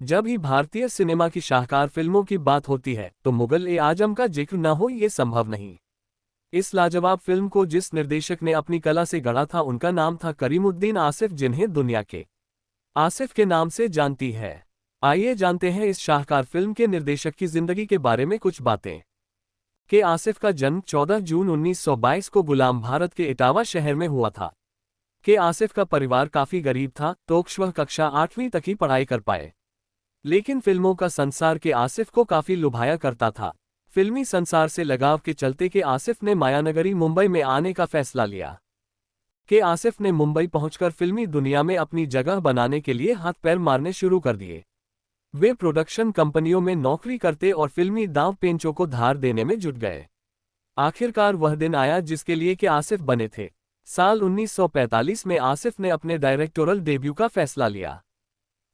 जब ही भारतीय सिनेमा की शाहकार फिल्मों की बात होती है तो मुगल-ए-आजम का जिक्र न हो ये संभव नहीं। इस लाजवाब फिल्म को जिस निर्देशक ने अपनी कला से गढ़ा था उनका नाम था करीमुद्दीन आसिफ, जिन्हें दुनिया के आसिफ के नाम से जानती है। आइए जानते हैं इस शाहकार फिल्म के निर्देशक की जिंदगी के बारे में कुछ बातें। के आसिफ का जन्म 14 जून 1922 को गुलाम भारत के इटावा शहर में हुआ था। के आसिफ का परिवार काफी गरीब था, तो वह कक्षा 8वीं तक ही पढ़ाई कर पाए। लेकिन फिल्मों का संसार के आसिफ को काफी लुभाया करता था। फिल्मी संसार से लगाव के चलते के आसिफ ने मायानगरी मुंबई में आने का फैसला लिया। के आसिफ ने मुंबई पहुंचकर फिल्मी दुनिया में अपनी जगह बनाने के लिए हाथ पैर मारने शुरू कर दिए। वे प्रोडक्शन कंपनियों में नौकरी करते और फिल्मी दांव पेंचों को धार देने में जुट गए। आखिरकार वह दिन आया जिसके लिए के आसिफ बने थे। साल 1945 में आसिफ ने अपने डायरेक्टोरल डेब्यू का फैसला लिया।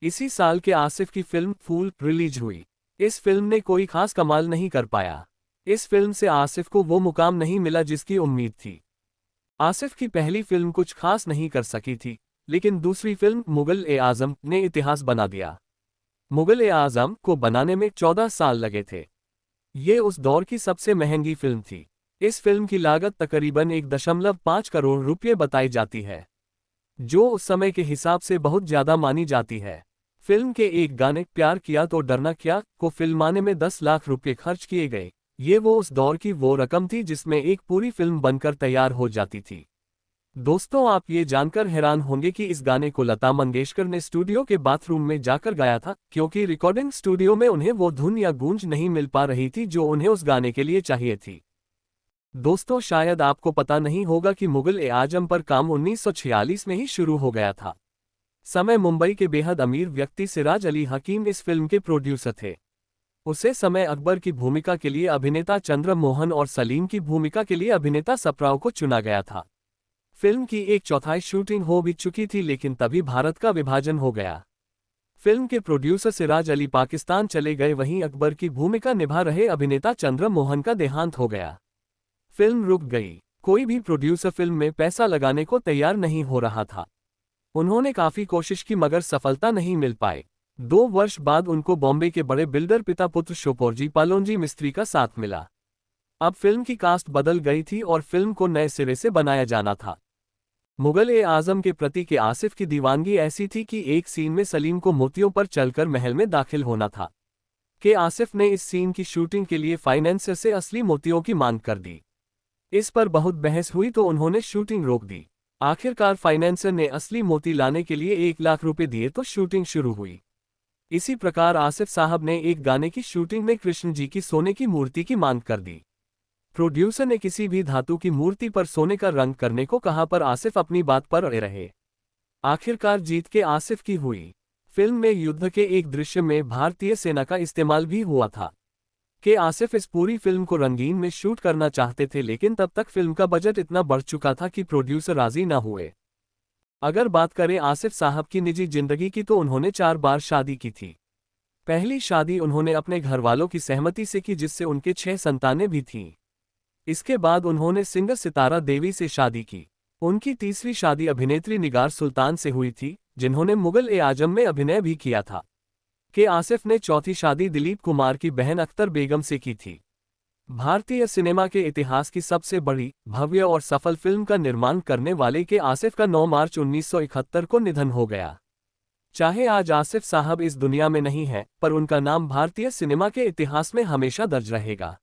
इसी साल के आसिफ की फिल्म फूल रिलीज हुई। इस फिल्म ने कोई खास कमाल नहीं कर पाया। इस फिल्म से आसिफ को वो मुकाम नहीं मिला जिसकी उम्मीद थी। आसिफ की पहली फिल्म कुछ खास नहीं कर सकी थी, लेकिन दूसरी फिल्म मुगल-ए-आजम ने इतिहास बना दिया। मुगल-ए-आजम को बनाने में 14 साल लगे थे। ये उस दौर की सबसे महंगी फिल्म थी। इस फिल्म की लागत तकरीबन 1.5 करोड़ रुपये बताई जाती है, जो उस समय के हिसाब से बहुत ज्यादा मानी जाती है। फिल्म के एक गाने प्यार किया तो डरना क्या को फिल्माने में 10 लाख रुपये खर्च किए गए। ये उस दौर की वो रकम थी जिसमें एक पूरी फिल्म बनकर तैयार हो जाती थी। दोस्तों, आप ये जानकर हैरान होंगे कि इस गाने को लता मंगेशकर ने स्टूडियो के बाथरूम में जाकर गाया था, क्योंकि रिकॉर्डिंग स्टूडियो में उन्हें वो धुन या गूंज नहीं मिल पा रही थी जो उन्हें उस गाने के लिए चाहिए थी। दोस्तों, शायद आपको पता नहीं होगा कि मुगल-ए-आजम पर काम 1946 में ही शुरू हो गया था। समय मुंबई के बेहद अमीर व्यक्ति सिराज अली हकीम इस फिल्म के प्रोड्यूसर थे। उसे समय अकबर की भूमिका के लिए अभिनेता चंद्र मोहन और सलीम की भूमिका के लिए अभिनेता सप्राव को चुना गया था। फिल्म की 1/4 शूटिंग हो भी चुकी थी, लेकिन तभी भारत का विभाजन हो गया। फिल्म के प्रोड्यूसर सिराज अली पाकिस्तान चले गए, वहीं अकबर की भूमिका निभा रहे अभिनेता चंद्र मोहन का देहांत हो गया। फिल्म रुक गई। कोई भी प्रोड्यूसर फिल्म में पैसा लगाने को तैयार नहीं हो रहा था। उन्होंने काफी कोशिश की मगर सफलता नहीं मिल पाई। 2 वर्ष बाद उनको बॉम्बे के बड़े बिल्डर पिता पुत्र शोपोरजी पालोनजी मिस्त्री का साथ मिला। अब फिल्म की कास्ट बदल गई थी और फिल्म को नए सिरे से बनाया जाना था। मुगल-ए-आजम के प्रति के आसिफ की दीवानगी ऐसी थी कि एक सीन में सलीम को मोतियों पर चलकर महल में दाखिल होना था। के आसिफ ने इस सीन की शूटिंग के लिए फाइनेंसर से असली मोतियों की मांग कर दी। इस पर बहुत बहस हुई तो उन्होंने शूटिंग रोक दी। आखिरकार फाइनेंसर ने असली मोती लाने के लिए 1 लाख रुपए दिए तो शूटिंग शुरू हुई। इसी प्रकार आसिफ साहब ने एक गाने की शूटिंग में कृष्ण जी की सोने की मूर्ति की मांग कर दी। प्रोड्यूसर ने किसी भी धातु की मूर्ति पर सोने का रंग करने को कहा, पर आसिफ अपनी बात पर अड़े रहे। आखिरकार जीत के आसिफ की हुई। फिल्म में युद्ध के एक दृश्य में भारतीय सेना का इस्तेमाल भी हुआ था। के आसिफ इस पूरी फिल्म को रंगीन में शूट करना चाहते थे, लेकिन तब तक फिल्म का बजट इतना बढ़ चुका था कि प्रोड्यूसर राजी न हुए। अगर बात करें आसिफ साहब की निजी जिंदगी की तो उन्होंने 4 बार शादी की थी। पहली शादी उन्होंने अपने घरवालों की सहमति से की, जिससे उनके 6 संतानें भी थीं। इसके बाद उन्होंने सिंगर सितारा देवी से शादी की। उनकी तीसरी शादी अभिनेत्री निगार सुल्तान से हुई थी, जिन्होंने मुगल-ए-आजम में अभिनय भी किया था। के आसिफ ने चौथी शादी दिलीप कुमार की बहन अख्तर बेगम से की थी। भारतीय सिनेमा के इतिहास की सबसे बड़ी, भव्य और सफल फिल्म का निर्माण करने वाले के आसिफ का 9 मार्च 1971 को निधन हो गया। चाहे आज आसिफ साहब इस दुनिया में नहीं हैं, पर उनका नाम भारतीय सिनेमा के इतिहास में हमेशा दर्ज रहेगा।